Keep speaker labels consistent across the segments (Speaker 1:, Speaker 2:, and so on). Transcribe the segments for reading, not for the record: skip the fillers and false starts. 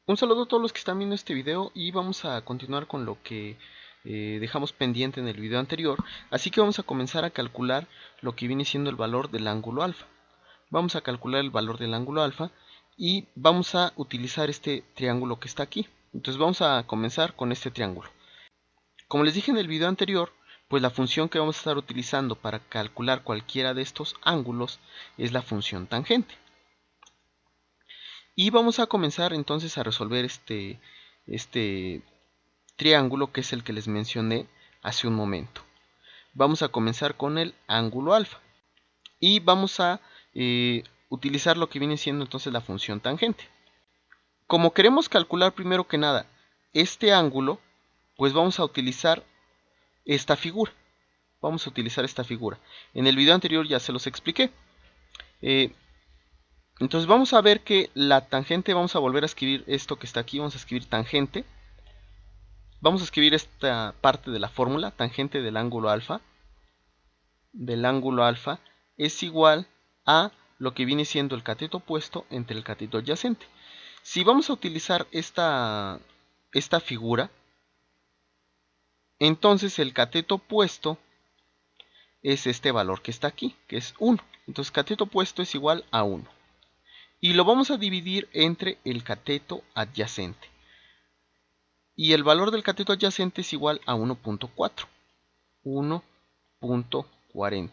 Speaker 1: Un saludo a todos los que están viendo este video y vamos a continuar con lo que dejamos pendiente en el video anterior. Así que vamos a comenzar a calcular lo que viene siendo el valor del ángulo alfa. Vamos a calcular el valor del ángulo alfa y vamos a utilizar este triángulo que está aquí. Entonces vamos a comenzar con este triángulo. Como les dije en el video anterior, pues la función que vamos a estar utilizando para calcular cualquiera de estos ángulos es la función tangente. Y vamos a comenzar entonces a resolver este triángulo que es el que les mencioné hace un momento. Vamos a comenzar con el ángulo alfa. Y vamos a utilizar lo que viene siendo entonces la función tangente. Como queremos calcular primero que nada este ángulo, pues vamos a utilizar esta figura. Vamos a utilizar esta figura. En el video anterior ya se los expliqué. Entonces vamos a ver que la tangente, vamos a volver a escribir esto que está aquí, vamos a escribir tangente. Vamos a escribir esta parte de la fórmula, tangente del ángulo alfa es igual a lo que viene siendo el cateto opuesto entre el cateto adyacente. Si vamos a utilizar esta figura, entonces el cateto opuesto es este valor que está aquí, que es 1. Entonces cateto opuesto es igual a 1. Y lo vamos a dividir entre el cateto adyacente. Y el valor del cateto adyacente es igual a 1.4. 1.40.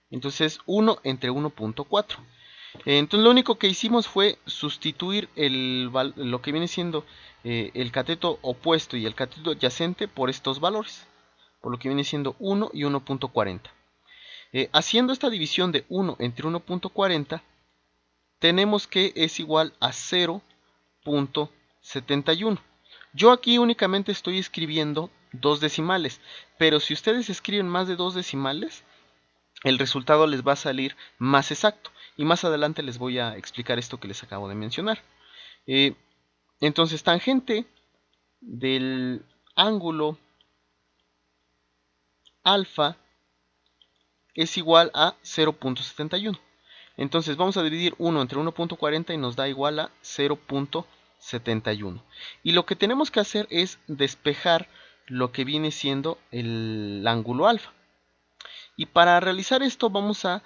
Speaker 1: Entonces 1 entre 1.4. Entonces lo único que hicimos fue sustituir lo que viene siendo el cateto opuesto y el cateto adyacente por estos valores. Por lo que viene siendo 1 y 1.40. Haciendo esta división de 1 entre 1.40, tenemos que es igual a 0.71. Yo aquí únicamente estoy escribiendo dos decimales, pero si ustedes escriben más de dos decimales, el resultado les va a salir más exacto. Y más adelante les voy a explicar esto que les acabo de mencionar. Entonces, tangente del ángulo alfa es igual a 0.71. Entonces vamos a dividir 1 entre 1.40 y nos da igual a 0.71. Y lo que tenemos que hacer es despejar lo que viene siendo el ángulo alfa. Y para realizar esto vamos a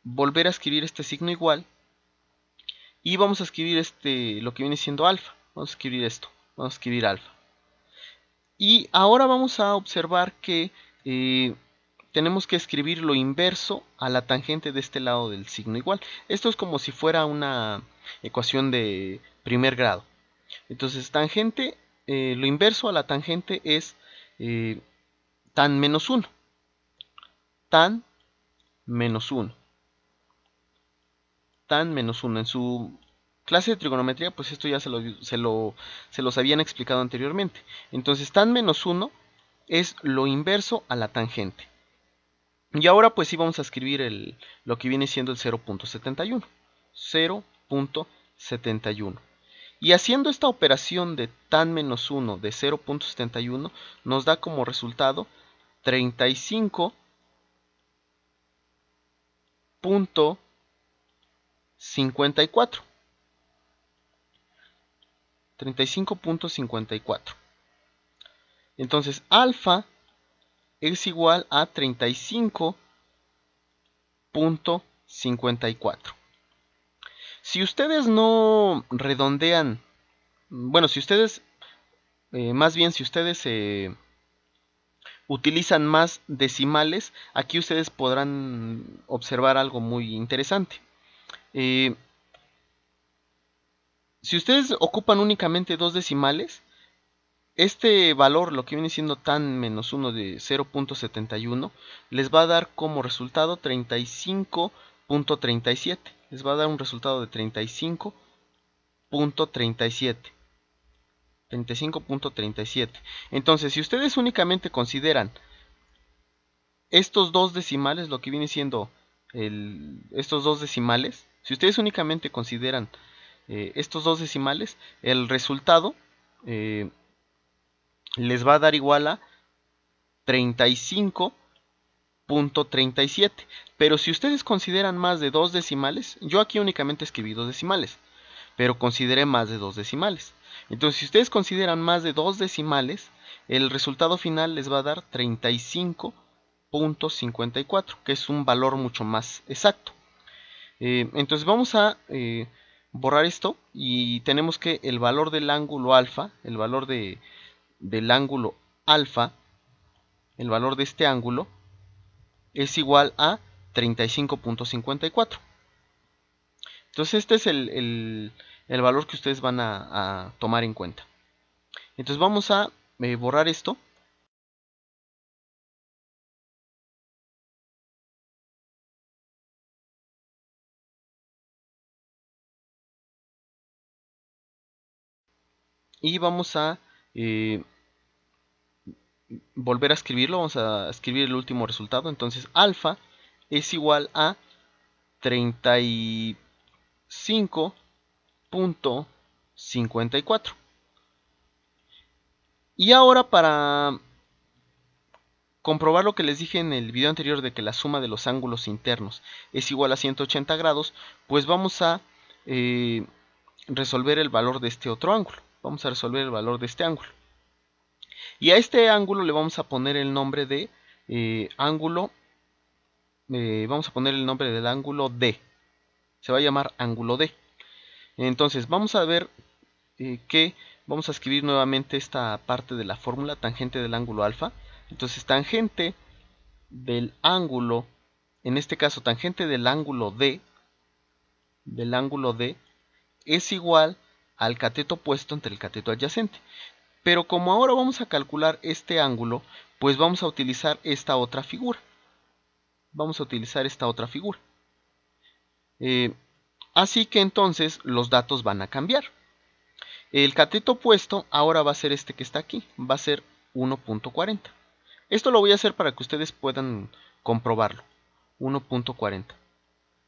Speaker 1: volver a escribir este signo igual. Y vamos a escribir lo que viene siendo alfa. Vamos a escribir esto. Vamos a escribir alfa. Y ahora vamos a observar que tenemos que escribir lo inverso a la tangente de este lado del signo igual. Esto es como si fuera una ecuación de primer grado. Entonces, tangente, lo inverso a la tangente es tan menos 1. Tan menos 1. Tan menos 1. En su clase de trigonometría, pues esto ya se los habían explicado anteriormente. Entonces, tan menos 1 es lo inverso a la tangente. Y ahora pues sí vamos a escribir lo que viene siendo el 0.71. 0.71. Y haciendo esta operación de tan menos 1 de 0.71 nos da como resultado 35.54. 35.54. Entonces alfa es igual a 35.54. Si ustedes no redondean, bueno, si ustedes, más bien si ustedes utilizan más decimales, aquí ustedes podrán observar algo muy interesante. Si ustedes ocupan únicamente dos decimales, este valor, lo que viene siendo tan menos 1 de 0.71, les va a dar como resultado 35.37. Les va a dar un resultado de 35.37. 35.37. Entonces, si ustedes únicamente consideran estos dos decimales, lo que viene siendo estos dos decimales, si ustedes únicamente consideran estos dos decimales, el resultado les va a dar igual a 35 37. Pero si ustedes consideran más de 2 decimales, yo aquí únicamente escribí 2 decimales, pero consideré más de 2 decimales. Entonces, si ustedes consideran más de 2 decimales, el resultado final les va a dar 35.54, que es un valor mucho más exacto. Entonces vamos a borrar esto y tenemos que el valor del ángulo alfa, el valor del ángulo alfa, el valor de este ángulo es igual a 35.54. Entonces este es el valor que ustedes van a tomar en cuenta. Entonces vamos a borrar esto. Y vamos a volver a escribirlo. Vamos a escribir el último resultado. Entonces alfa es igual a 35.54. Y ahora, para comprobar lo que les dije en el video anterior de que la suma de los ángulos internos es igual a 180 grados, pues vamos a resolver el valor de este otro ángulo. Vamos a resolver el valor de este ángulo. Y a este ángulo le vamos a poner el nombre de ángulo. Vamos a poner el nombre del ángulo D. Se va a llamar ángulo D. Entonces vamos a ver que vamos a escribir nuevamente esta parte de la fórmula, tangente del ángulo alfa. Entonces tangente del ángulo, en este caso tangente del ángulo D, es igual al cateto opuesto entre el cateto adyacente. Pero como ahora vamos a calcular este ángulo, pues vamos a utilizar esta otra figura. Así que entonces los datos van a cambiar. El cateto opuesto ahora va a ser este que está aquí, va a ser 1.40. Esto lo voy a hacer para que ustedes puedan comprobarlo. 1.40.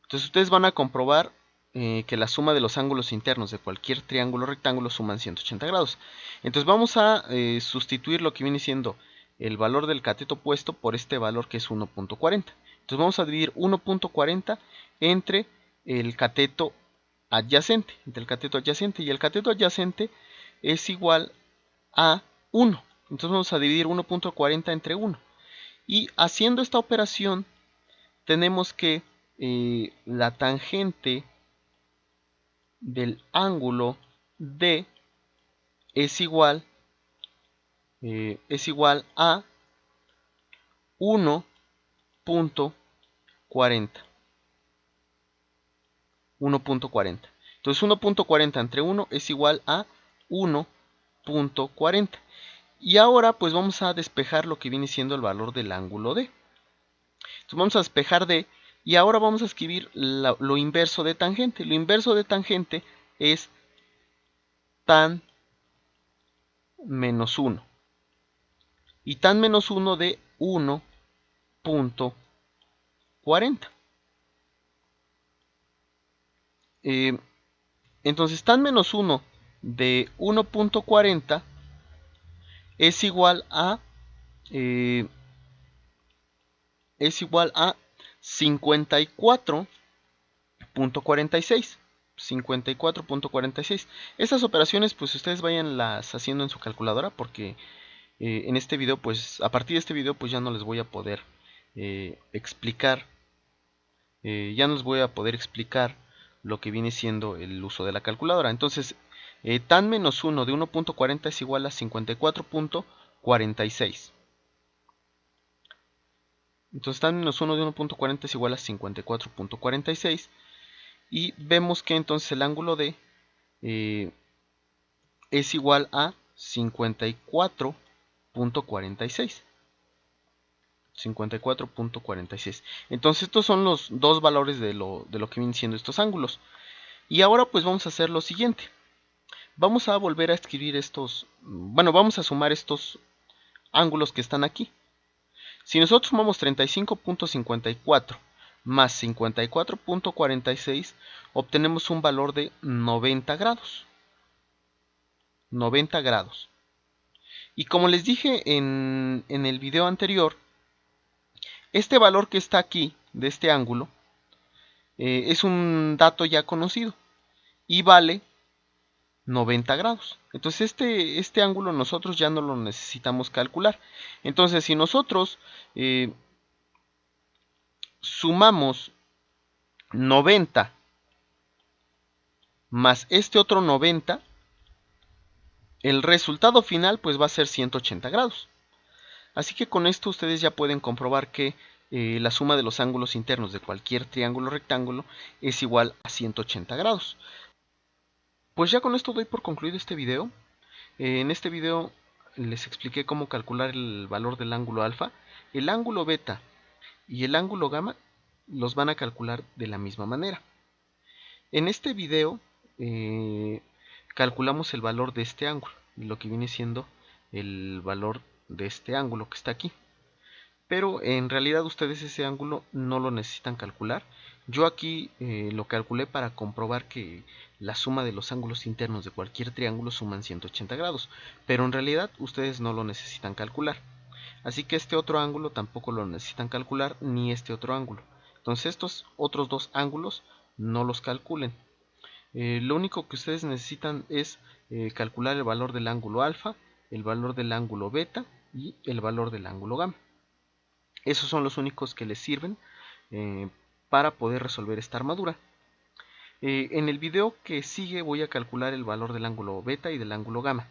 Speaker 1: Entonces ustedes van a comprobar que la suma de los ángulos internos de cualquier triángulo rectángulo suman 180 grados. Entonces vamos a sustituir lo que viene siendo el valor del cateto opuesto por este valor que es 1.40. Entonces vamos a dividir 1.40 entre el cateto adyacente. Y el cateto adyacente es igual a 1. Entonces vamos a dividir 1.40 entre 1. Y haciendo esta operación tenemos que la tangente del ángulo D es igual a 1.40. 1.40. Entonces 1.40 entre 1 es igual a 1.40. Y ahora pues vamos a despejar lo que viene siendo el valor del ángulo D. Entonces vamos a despejar D y ahora vamos a escribir lo inverso de tangente. Lo inverso de tangente es tan menos 1. Y tan menos 1 de 1.40. Entonces tan menos 1 de 1.40 es igual a 54.46. 54.46. Estas operaciones pues ustedes vayanlas haciendo en su calculadora, porque en este video pues a partir de este video pues ya no les voy a poder explicar lo que viene siendo el uso de la calculadora. Entonces tan menos 1 de 1.40 es igual a 54.46. Entonces tan menos 1 de 1.40 es igual a 54.46. Y vemos que entonces el ángulo D es igual a 54.46. 54.46. Entonces estos son los dos valores de lo que vienen siendo estos ángulos. Y ahora pues vamos a hacer lo siguiente. Vamos a volver a escribir vamos a sumar estos ángulos que están aquí. Si nosotros sumamos 35.54 más 54.46, obtenemos un valor de 90 grados. 90 grados. Y como les dije en el video anterior, Este valor que está aquí, de este ángulo, es un dato ya conocido y vale 90 grados. Entonces este ángulo nosotros ya no lo necesitamos calcular. Entonces si nosotros sumamos 90 más este otro 90, el resultado final pues va a ser 180 grados. Así que con esto ustedes ya pueden comprobar que la suma de los ángulos internos de cualquier triángulo rectángulo es igual a 180 grados. Pues ya con esto doy por concluido este video. En este video les expliqué cómo calcular el valor del ángulo alfa. El ángulo beta y el ángulo gamma los van a calcular de la misma manera. En este video calculamos el valor de este ángulo, lo que viene siendo el valor de este ángulo que está aquí. Pero en realidad ustedes ese ángulo no lo necesitan calcular. Yo aquí lo calculé para comprobar que la suma de los ángulos internos de cualquier triángulo suman 180 grados. Pero en realidad ustedes no lo necesitan calcular. Así que este otro ángulo tampoco lo necesitan calcular, ni este otro ángulo. Entonces estos otros dos ángulos no los calculen. Lo único que ustedes necesitan es calcular el valor del ángulo alfa, el valor del ángulo beta y el valor del ángulo gamma. Esos son los únicos que les sirven para poder resolver esta armadura. En el video que sigue voy a calcular el valor del ángulo beta y del ángulo gamma.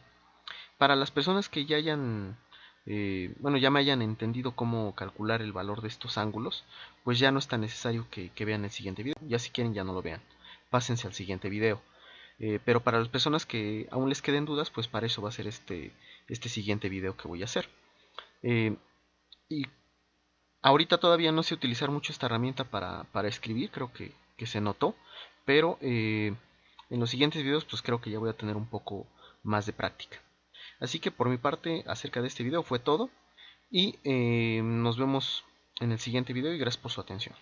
Speaker 1: Para las personas que ya hayan, ya me hayan entendido cómo calcular el valor de estos ángulos, pues ya no es tan necesario que vean el siguiente video. Ya si quieren ya no lo vean, pásense al siguiente video. Pero para las personas que aún les queden dudas, pues para eso va a ser este siguiente video que voy a hacer. Y ahorita todavía no sé utilizar mucho esta herramienta para escribir, creo que se notó, pero en los siguientes videos pues creo que ya voy a tener un poco más de práctica. Así que por mi parte acerca de este video fue todo y nos vemos en el siguiente video y gracias por su atención.